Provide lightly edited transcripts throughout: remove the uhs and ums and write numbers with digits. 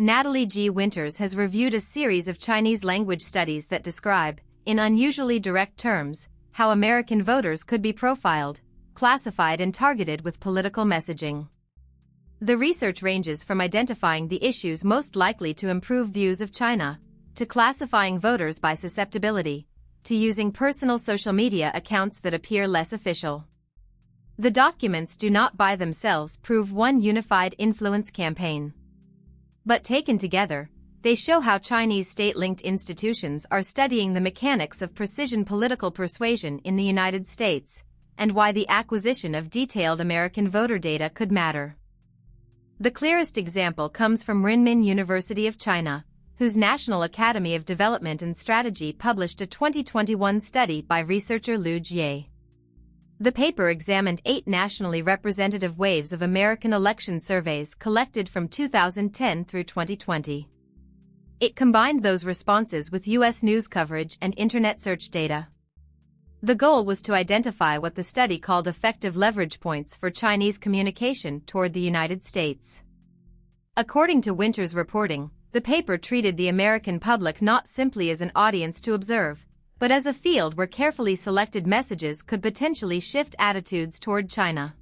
Natalie G. Winters has reviewed a series of Chinese language studies that describe, in unusually direct terms, how American voters could be profiled, classified and targeted with political messaging. The research ranges from identifying the issues most likely to improve views of China, to classifying voters by susceptibility, to using personal social media accounts that appear less official. The documents do not by themselves prove one unified influence campaign. But taken together, they show how Chinese state-linked institutions are studying the mechanics of precision political persuasion in the United States, and why the acquisition of detailed American voter data could matter. The clearest example comes from Renmin University of China, whose National Academy of Development and Strategy published a 2021 study by researcher Liu Jie. The paper examined 8 nationally representative waves of American election surveys collected from 2010 through 2020. It combined those responses with U.S. news coverage and Internet search data. The goal was to identify what the study called effective leverage points for Chinese communication toward the United States. According to Winters' reporting, the paper treated the American public not simply as an audience to observe, but as a field where carefully selected messages could potentially shift attitudes toward China.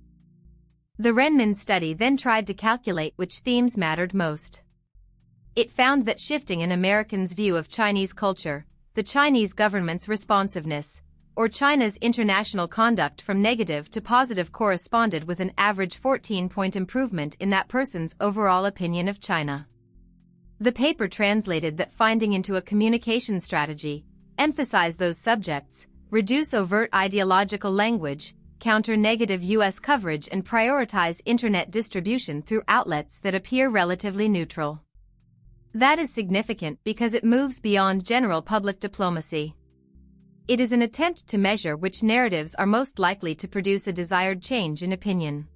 The Renmin study then tried to calculate which themes mattered most. It found that shifting an American's view of Chinese culture, the Chinese government's responsiveness, or China's international conduct from negative to positive corresponded with an average 14-point improvement in that person's overall opinion of China. The paper translated that finding into a communication strategy, emphasize those subjects, reduce overt ideological language, counter negative U.S. coverage and prioritize Internet distribution through outlets that appear relatively neutral. That is significant because it moves beyond general public diplomacy. It is an attempt to measure which narratives are most likely to produce a desired change in opinion.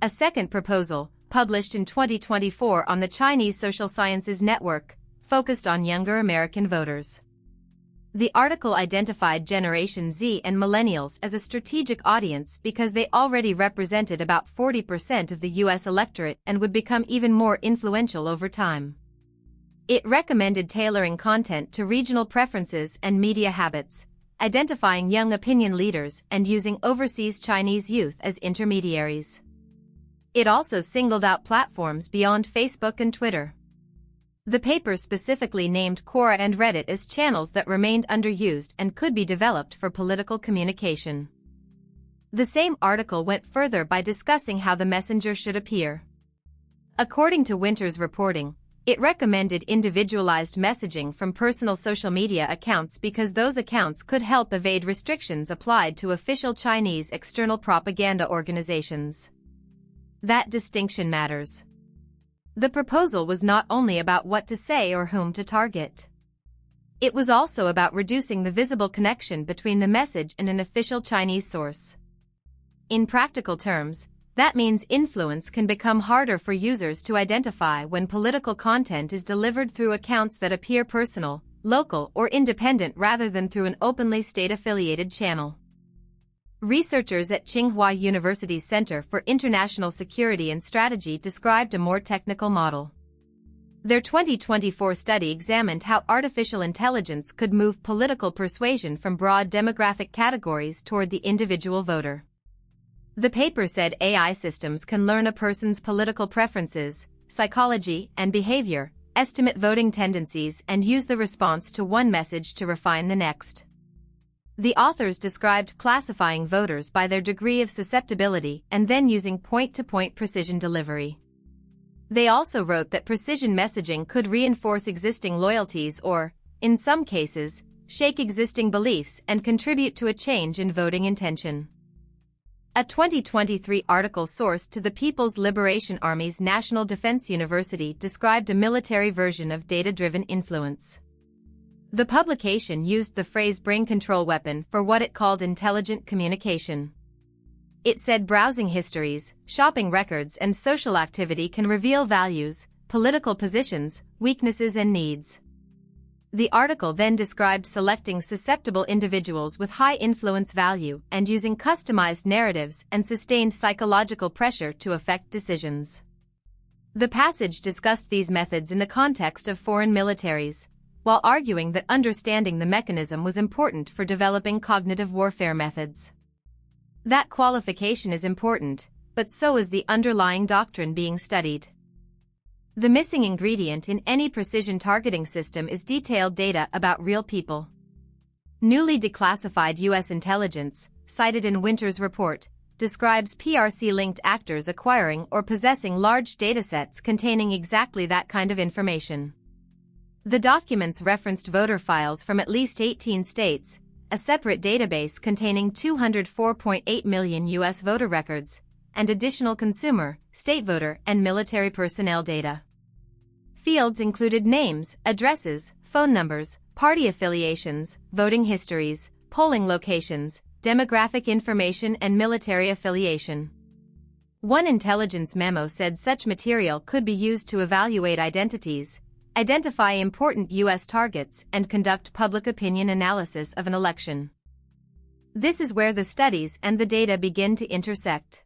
A second proposal, published in 2024 on the Chinese Social Sciences Network, focused on younger American voters. The article identified Generation Z and Millennials as a strategic audience because they already represented about 40% of the U.S. electorate and would become even more influential over time. It recommended tailoring content to regional preferences and media habits, identifying young opinion leaders and using overseas Chinese youth as intermediaries. It also singled out platforms beyond Facebook and Twitter. The paper specifically named Quora and Reddit as channels that remained underused and could be developed for political communication. The same article went further by discussing how the messenger should appear. According to Winters' reporting, it recommended individualized messaging from personal social media accounts because those accounts could help evade restrictions applied to official Chinese external propaganda organizations. That distinction matters. The proposal was not only about what to say or whom to target. It was also about reducing the visible connection between the message and an official Chinese source. In practical terms, that means influence can become harder for users to identify when political content is delivered through accounts that appear personal, local, or independent rather than through an openly state-affiliated channel. Researchers at Tsinghua University's Center for International Security and Strategy described a more technical model. Their 2024 study examined how artificial intelligence could move political persuasion from broad demographic categories toward the individual voter. The paper said AI systems can learn a person's political preferences, psychology, and behavior, estimate voting tendencies, and use the response to one message to refine the next. The authors described classifying voters by their degree of susceptibility and then using point-to-point precision delivery. They also wrote that precision messaging could reinforce existing loyalties or, in some cases, shake existing beliefs and contribute to a change in voting intention. A 2023 article sourced to the People's Liberation Army's National Defense University described a military version of data-driven influence. The publication used the phrase brain control weapon for what it called intelligent communication. It said browsing histories, shopping records, and social activity can reveal values, political positions, weaknesses, and needs. The article then described selecting susceptible individuals with high influence value and using customized narratives and sustained psychological pressure to affect decisions. The passage discussed these methods in the context of foreign militaries, while arguing that understanding the mechanism was important for developing cognitive warfare methods. That qualification is important, but so is the underlying doctrine being studied. The missing ingredient in any precision targeting system is detailed data about real people. Newly declassified U.S. intelligence, cited in Winters' report, describes PRC-linked actors acquiring or possessing large datasets containing exactly that kind of information. The documents referenced voter files from at least 18 states, a separate database containing 204.8 million U.S. voter records, and additional consumer, state voter, and military personnel data. Fields included names, addresses, phone numbers, party affiliations, voting histories, polling locations, demographic information, and military affiliation. One intelligence memo said such material could be used to evaluate identities, identify important U.S. targets, and conduct public opinion analysis of an election. This is where the studies and the data begin to intersect.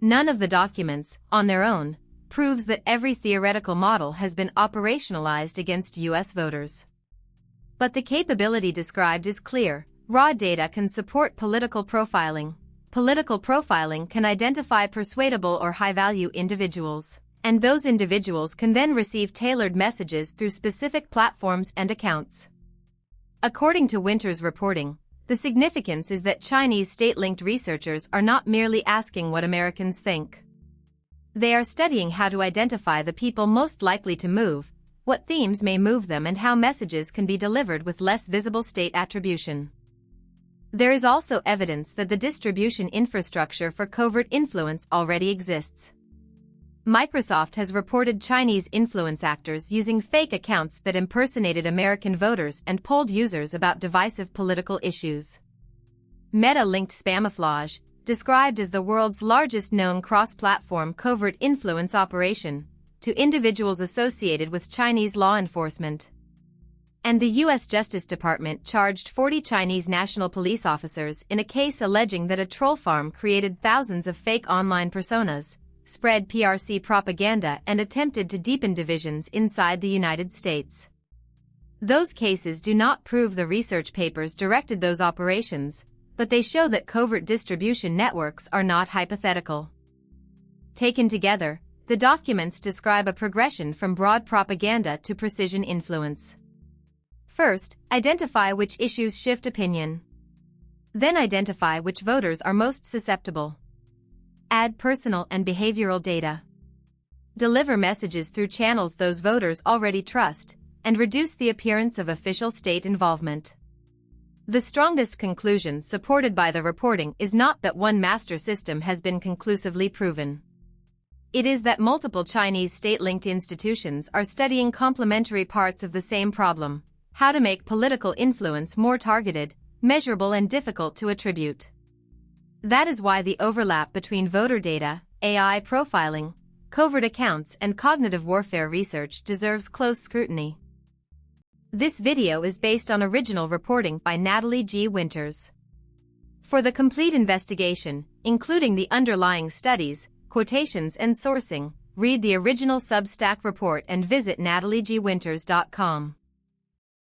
None of the documents, on their own, proves that every theoretical model has been operationalized against U.S. voters. But the capability described is clear. Raw data can support political profiling. Political profiling can identify persuadable or high-value individuals, and those individuals can then receive tailored messages through specific platforms and accounts. According to Winters' reporting, the significance is that Chinese state-linked researchers are not merely asking what Americans think. They are studying how to identify the people most likely to move, what themes may move them, and how messages can be delivered with less visible state attribution. There is also evidence that the distribution infrastructure for covert influence already exists. Microsoft has reported Chinese influence actors using fake accounts that impersonated American voters and polled users about divisive political issues. Meta-linked spamouflage, described as the world's largest known cross-platform covert influence operation, to individuals associated with Chinese law enforcement. And the U.S. Justice Department charged 40 Chinese national police officers in a case alleging that a troll farm created thousands of fake online personas, spread PRC propaganda, and attempted to deepen divisions inside the United States. Those cases do not prove the research papers directed those operations, but they show that covert distribution networks are not hypothetical. Taken together, the documents describe a progression from broad propaganda to precision influence. First, identify which issues shift opinion. Then identify which voters are most susceptible. Add personal and behavioral data. Deliver messages through channels those voters already trust, and reduce the appearance of official state involvement. The strongest conclusion supported by the reporting is not that one master system has been conclusively proven. It is that multiple Chinese state-linked institutions are studying complementary parts of the same problem: how to make political influence more targeted, measurable, and difficult to attribute. That is why the overlap between voter data, AI profiling, covert accounts, and cognitive warfare research deserves close scrutiny. This video is based on original reporting by Natalie G. Winters. For the complete investigation, including the underlying studies, quotations, and sourcing, read the original Substack report and visit nataliegwinters.com.